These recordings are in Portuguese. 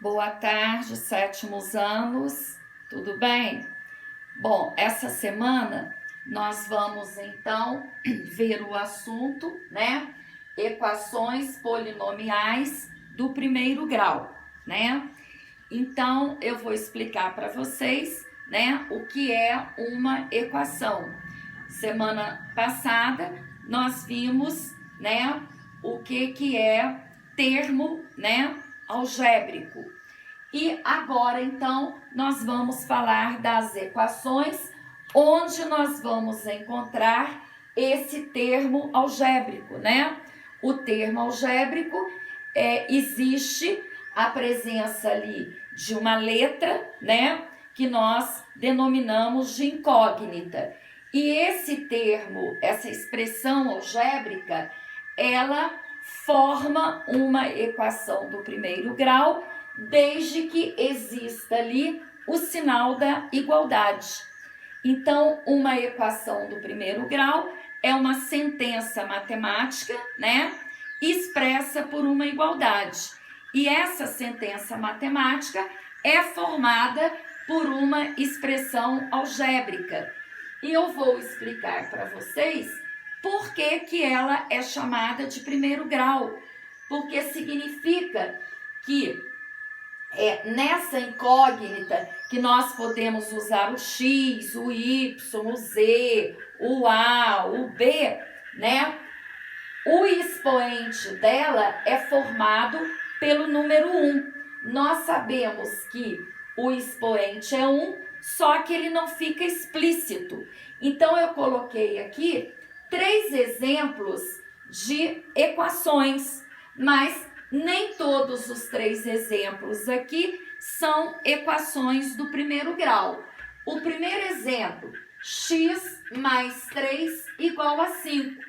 Boa tarde, sétimos anos, tudo bem? Bom, essa semana nós vamos então ver o assunto, né? Equações polinomiais do primeiro grau, né? Então eu vou explicar para vocês, né, o que é uma equação. Semana passada nós vimos, né, o que é termo, né, algébrico. E agora, então, nós vamos falar das equações, onde nós vamos encontrar esse termo algébrico, né? O termo algébrico existe a presença ali de uma letra, né? Que nós denominamos de incógnita. E esse termo, essa expressão algébrica, ela forma uma equação do primeiro grau, desde que exista ali o sinal da igualdade. Então, uma equação do primeiro grau é uma sentença matemática, né, expressa por uma igualdade. E essa sentença matemática é formada por uma expressão algébrica. E eu vou explicar para vocês por que ela é chamada de primeiro grau. Porque significa que nessa incógnita que nós podemos usar o X, o Y, o Z, o A, o B, né? O expoente dela é formado pelo número 1. Nós sabemos que o expoente é 1, só que ele não fica explícito. Então eu coloquei aqui 3 exemplos de equações, mas nem todos os 3 exemplos aqui são equações do primeiro grau. O primeiro exemplo, x mais 3 igual a 5.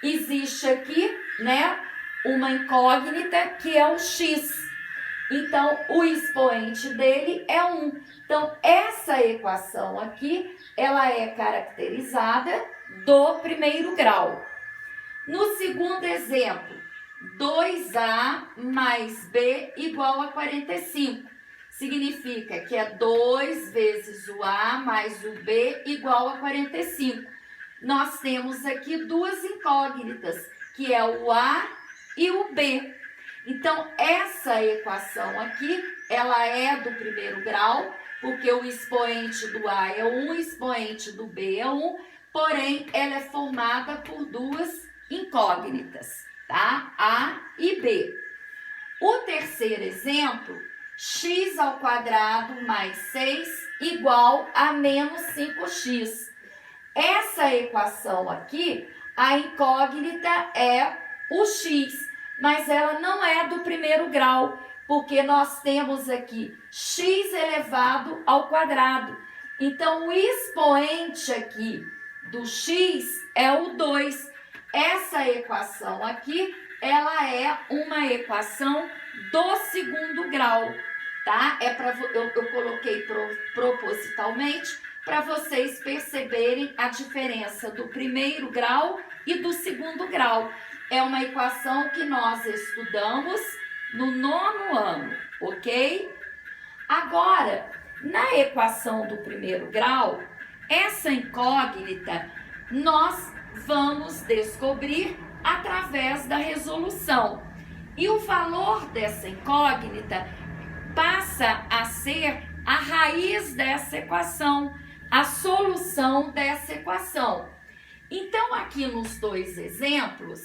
Existe aqui, né, uma incógnita que é o x. Então, o expoente dele é 1. Então, essa equação aqui, ela é caracterizada do primeiro grau. No segundo exemplo, 2A mais B igual a 45. Significa que é 2 vezes o A mais o B igual a 45. Nós temos aqui 2 incógnitas, que é o A e o B. Então, essa equação aqui, ela é do primeiro grau, porque o expoente do A é 1, o expoente do B é 1, porém, ela é formada por 2 incógnitas, tá? A e B. O terceiro exemplo, x ao quadrado mais 6 igual a menos 5x. Essa equação aqui, a incógnita é o x, mas ela não é do primeiro grau, porque nós temos aqui x elevado ao quadrado. Então, o expoente aqui do x é o 2. Essa equação aqui, ela é uma equação do segundo grau, tá? Eu coloquei propositalmente para vocês perceberem a diferença do primeiro grau e do segundo grau. É uma equação que nós estudamos no 9º ano, ok? Agora, na equação do primeiro grau, essa incógnita nós vamos descobrir através da resolução. E o valor dessa incógnita passa a ser a raiz dessa equação, a solução dessa equação. Então, aqui nos 2 exemplos,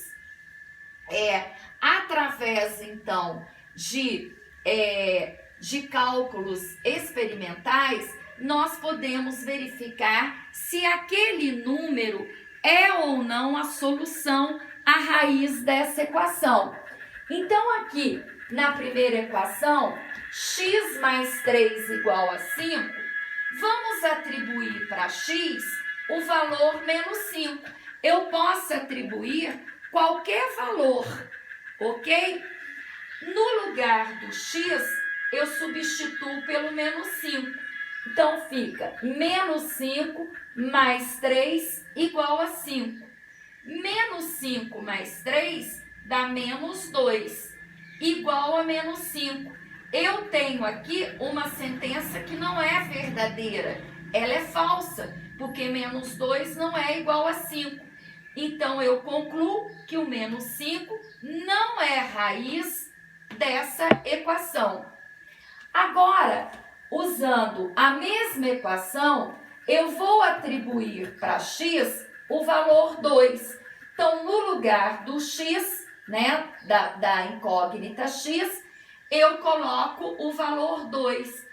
através, então, de cálculos experimentais, nós podemos verificar se aquele número é ou não a solução, a raiz dessa equação. Então, aqui, na primeira equação, x mais 3 igual a 5, vamos atribuir para x o valor menos 5. Eu posso atribuir qualquer valor, ok? No lugar do x, eu substituo pelo menos 5. Então, fica menos 5 mais 3 igual a 5. Menos 5 mais 3 dá menos 2, igual a menos 5. eu tenho aqui uma sentença que não é verdadeira, ela é falsa, porque menos 2 não é igual a 5. Então, eu concluo que o menos 5 não é raiz dessa equação. Agora, usando a mesma equação, eu vou atribuir para x o valor 2. Então, no lugar do x, né, da incógnita x, eu coloco o valor 2.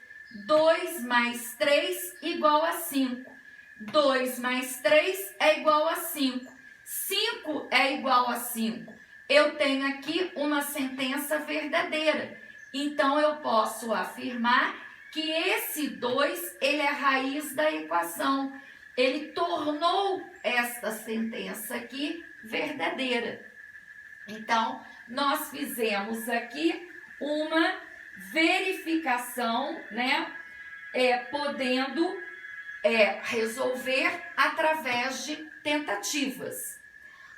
2 mais 3 igual a 5. 2 mais 3 é igual a 5. 5 é igual a 5. Eu tenho aqui uma sentença verdadeira. Então, eu posso afirmar que esse 2, ele é a raiz da equação. Ele tornou esta sentença aqui verdadeira. Então, nós fizemos aqui uma verificação, né? Podendo resolver através de tentativas.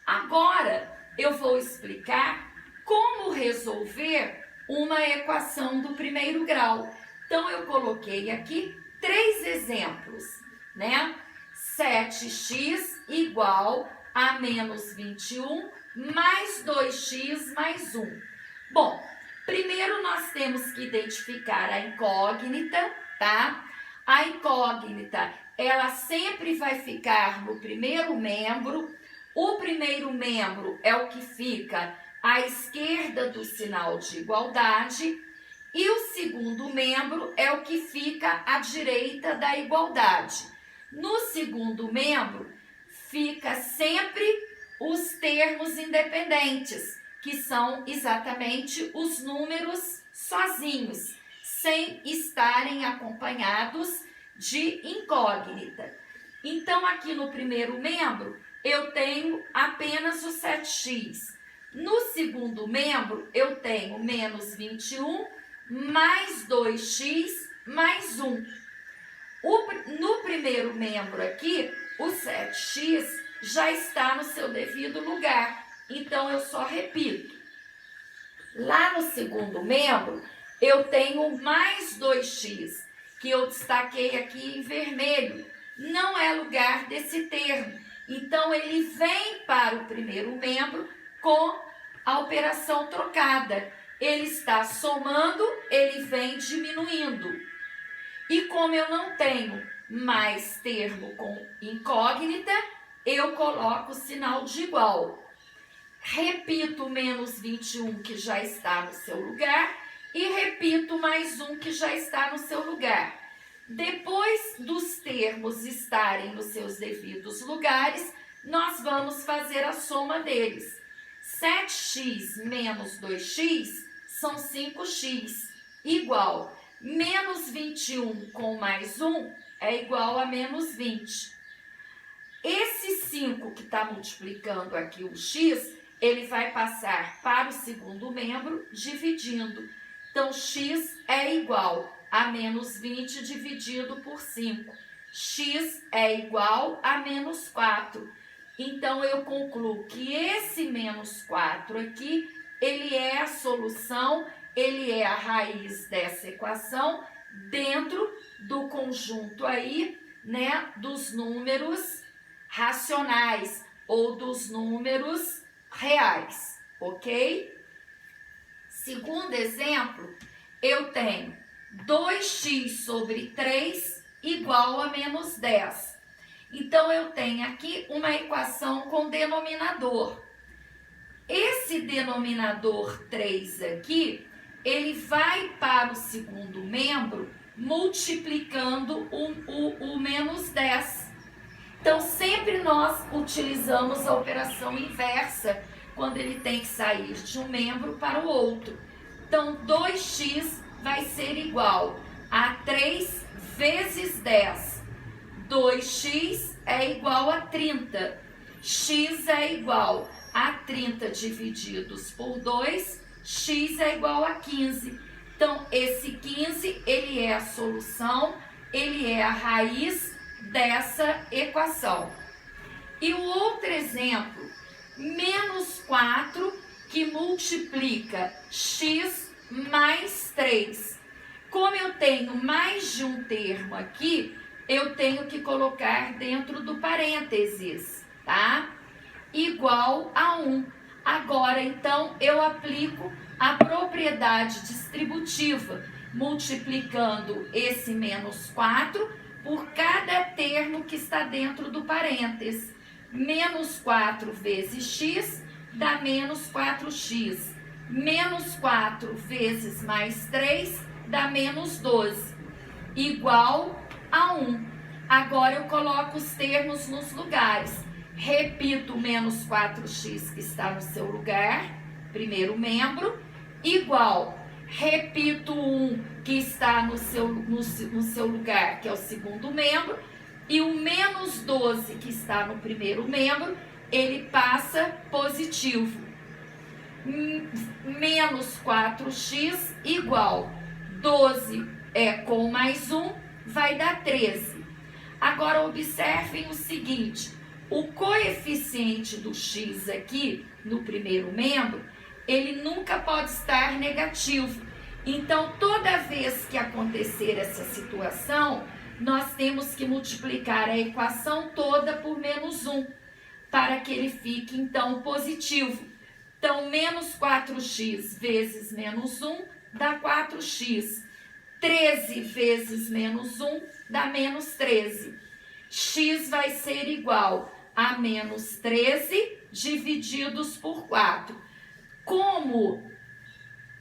Agora, eu vou explicar como resolver uma equação do primeiro grau. Então, eu coloquei aqui 3 exemplos, né? 7x igual a menos 21 mais 2x mais 1. Bom, primeiro nós temos que identificar a incógnita, tá? A incógnita, ela sempre vai ficar no primeiro membro. O primeiro membro é o que fica à esquerda do sinal de igualdade e o segundo membro é o que fica à direita da igualdade. No segundo membro, fica sempre os termos independentes, que são exatamente os números sozinhos, sem estarem acompanhados de incógnita. Então, aqui no primeiro membro, eu tenho apenas o 7x. No segundo membro, eu tenho menos 21 mais 2x mais 1. No primeiro membro aqui, o 7x já está no seu devido lugar. Então, eu só repito. Lá no segundo membro, eu tenho mais 2x, que eu destaquei aqui em vermelho. Não é lugar desse termo. Então, ele vem para o primeiro membro com a operação trocada. Ele está somando, ele vem diminuindo. E como eu não tenho mais termo com incógnita, eu coloco o sinal de igual. Repito menos 21 que já está no seu lugar e repito mais 1 que já está no seu lugar. Depois dos termos estarem nos seus devidos lugares, nós vamos fazer a soma deles. 7x menos 2x são 5x, igual menos 21 com mais 1 é igual a menos 20. Esse 5 que está multiplicando aqui o x, ele vai passar para o segundo membro dividindo. Então, x é igual a menos 20 dividido por 5. X é igual a menos 4. Então, eu concluo que esse menos 4 aqui, ele é a solução, ele é a raiz dessa equação dentro do conjunto aí, né, dos números racionais ou dos números reais, ok? Segundo exemplo, eu tenho 2x sobre 3 igual a menos 10. Então, eu tenho aqui uma equação com denominador. Esse denominador 3 aqui, ele vai para o segundo membro multiplicando o menos 10. Então, sempre nós utilizamos a operação inversa quando ele tem que sair de um membro para o outro. Então, 2x vai ser igual a 3 vezes 10. 2x é igual a 30. X é igual a 30 divididos por 2. X é igual a 15. Então, esse 15, ele é a solução, ele é a raiz dessa equação. E o outro exemplo, menos 4, que multiplica x mais 3. Como eu tenho mais de um termo aqui, eu tenho que colocar dentro do parênteses, tá? Igual a 1. Agora, então, eu aplico a propriedade distributiva, multiplicando esse menos 4 por cada termo que está dentro do parênteses. Menos 4 vezes x dá menos 4x. Menos 4 vezes mais 3 dá menos 12. Igual a 1. Agora eu coloco os termos nos lugares. Repito menos 4x que está no seu lugar, primeiro membro, igual, repito 1 que está no seu lugar, que é o segundo membro, e o menos 12 que está no primeiro membro, ele passa positivo. Menos 4x igual 12 com mais 1 vai dar 13. Agora observem o seguinte, o coeficiente do x aqui no primeiro membro, ele nunca pode estar negativo. Então, toda vez que acontecer essa situação, nós temos que multiplicar a equação toda por menos 1, para que ele fique, então, positivo. Então, menos 4x vezes menos 1 dá 4x. 13 vezes menos 1 dá menos 13. X vai ser igual a menos 13 divididos por 4. Como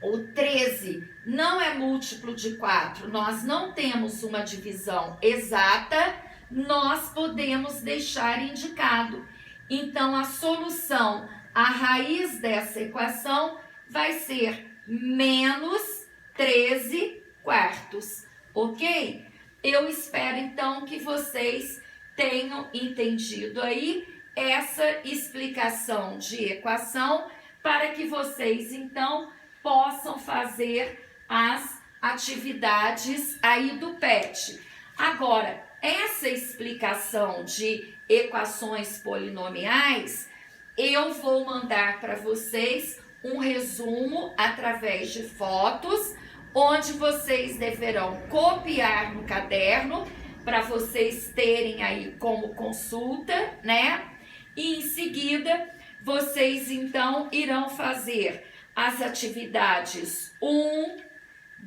o 13 não é múltiplo de 4, nós não temos uma divisão exata, nós podemos deixar indicado. Então, a solução, a raiz dessa equação vai ser menos 13 quartos, ok? Eu espero, então, que vocês tenham entendido aí essa explicação de equação para que vocês, então, possam fazer as atividades aí do PET. Agora, essa explicação de equações polinomiais, eu vou mandar para vocês um resumo através de fotos, onde vocês deverão copiar no caderno para vocês terem aí como consulta, né? E em seguida, vocês então irão fazer as atividades 1,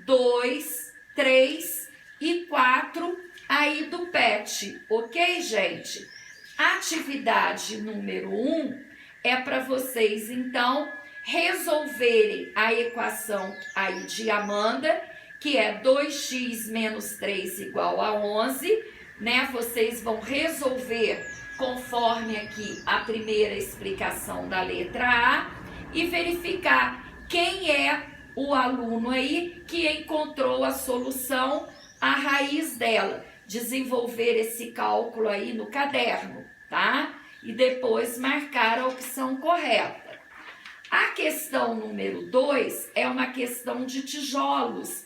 2, 3 e 4 aí do PET, ok, gente? Atividade número 1 é para vocês, então, resolverem a equação aí de Amanda, que é 2x menos 3 igual a 11, né? Vocês vão resolver conforme aqui a primeira explicação da letra A e verificar quem é o aluno aí que encontrou a solução, a raiz dela. Desenvolver esse cálculo aí no caderno, tá? E depois marcar a opção correta. A questão número 2 é uma questão de tijolos,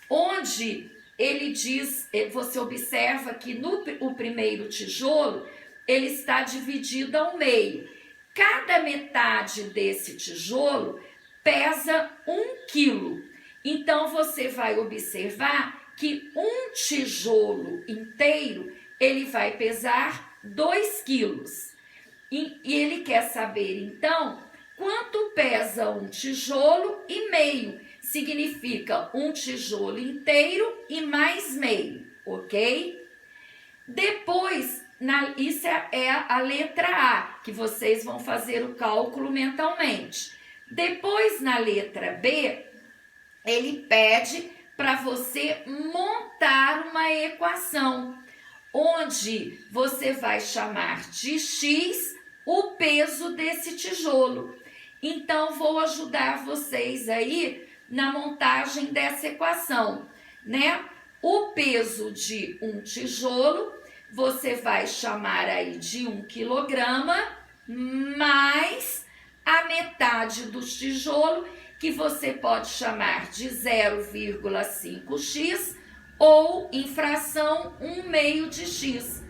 onde ele diz, você observa que o primeiro tijolo, ele está dividido ao meio. Cada metade desse tijolo pesa 1 quilo. Então, você vai observar que um tijolo inteiro, ele vai pesar 2 quilos. E ele quer saber, então, quanto pesa um tijolo e meio. Significa um tijolo inteiro e mais meio, ok? Depois, isso é a letra A, que vocês vão fazer o cálculo mentalmente. Depois, na letra B, ele pede para você montar uma equação, onde você vai chamar de x o peso desse tijolo. Então, vou ajudar vocês aí na montagem dessa equação, né? O peso de um tijolo, você vai chamar aí de 1 quilograma, mais a metade do tijolo, que você pode chamar de 0,5x, ou em fração 1/2 de x.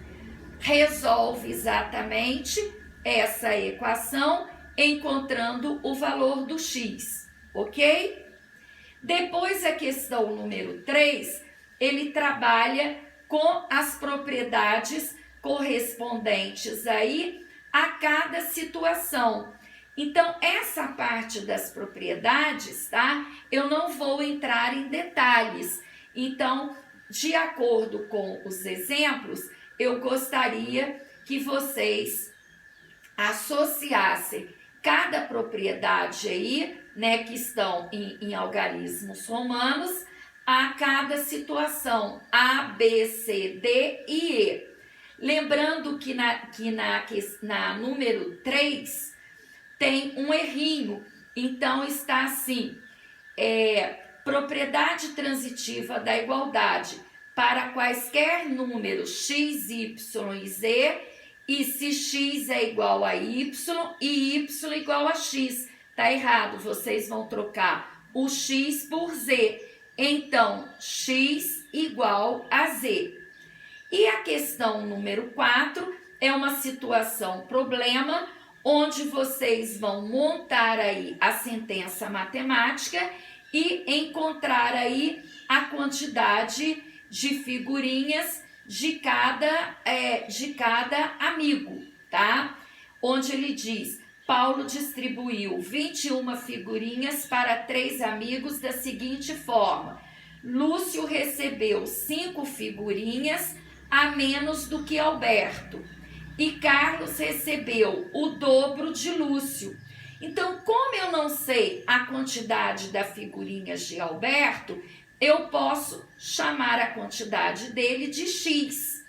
Resolve exatamente essa equação encontrando o valor do x, ok? Depois a questão número 3, ele trabalha com as propriedades correspondentes aí a cada situação. Então, essa parte das propriedades, tá? Eu não vou entrar em detalhes. Então, de acordo com os exemplos, eu gostaria que vocês associassem cada propriedade aí, né, que estão em algarismos romanos, a cada situação A, B, C, D e E. Lembrando que na número 3 tem um errinho, então está assim, propriedade transitiva da igualdade para quaisquer números x, y e z, e se x é igual a y e y igual a x. Tá errado, vocês vão trocar o x por z. Então, x igual a z. E a questão número 4 é uma situação problema, onde vocês vão montar aí a sentença matemática e encontrar aí a quantidade de figurinhas de cada amigo, tá? Onde ele diz, Paulo distribuiu 21 figurinhas para 3 amigos da seguinte forma: Lúcio recebeu 5 figurinhas a menos do que Alberto, e Carlos recebeu o dobro de Lúcio. Então, como eu não sei a quantidade das figurinhas de Alberto, eu posso chamar a quantidade dele de X.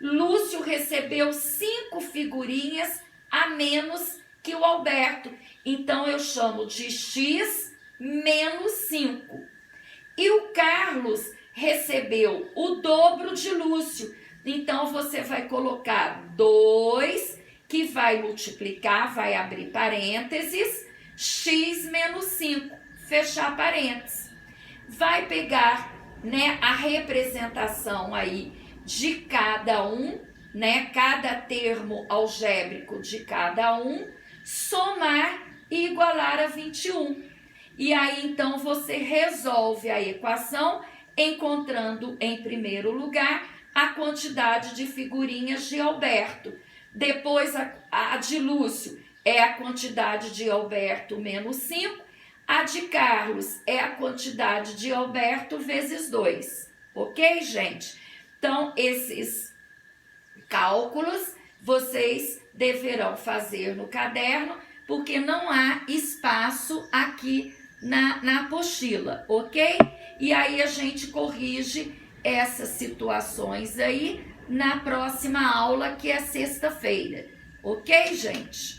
Lúcio recebeu 5 figurinhas a menos que o Alberto. Então, eu chamo de X menos 5. E o Carlos recebeu o dobro de Lúcio. Então, você vai colocar 2, que vai multiplicar, vai abrir parênteses, x menos 5, fechar parênteses. Vai pegar, né, a representação aí de cada um, né, cada termo algébrico de cada um, somar e igualar a 21. E aí, então, você resolve a equação encontrando, em primeiro lugar, a quantidade de figurinhas de Alberto. Depois, a de Lúcio é a quantidade de Alberto menos 5. A de Carlos é a quantidade de Alberto vezes 2. Ok, gente? Então, esses cálculos vocês deverão fazer no caderno, porque não há espaço aqui na apostila, ok? E aí a gente corrige essas situações aí na próxima aula, que é sexta-feira. Ok, gente?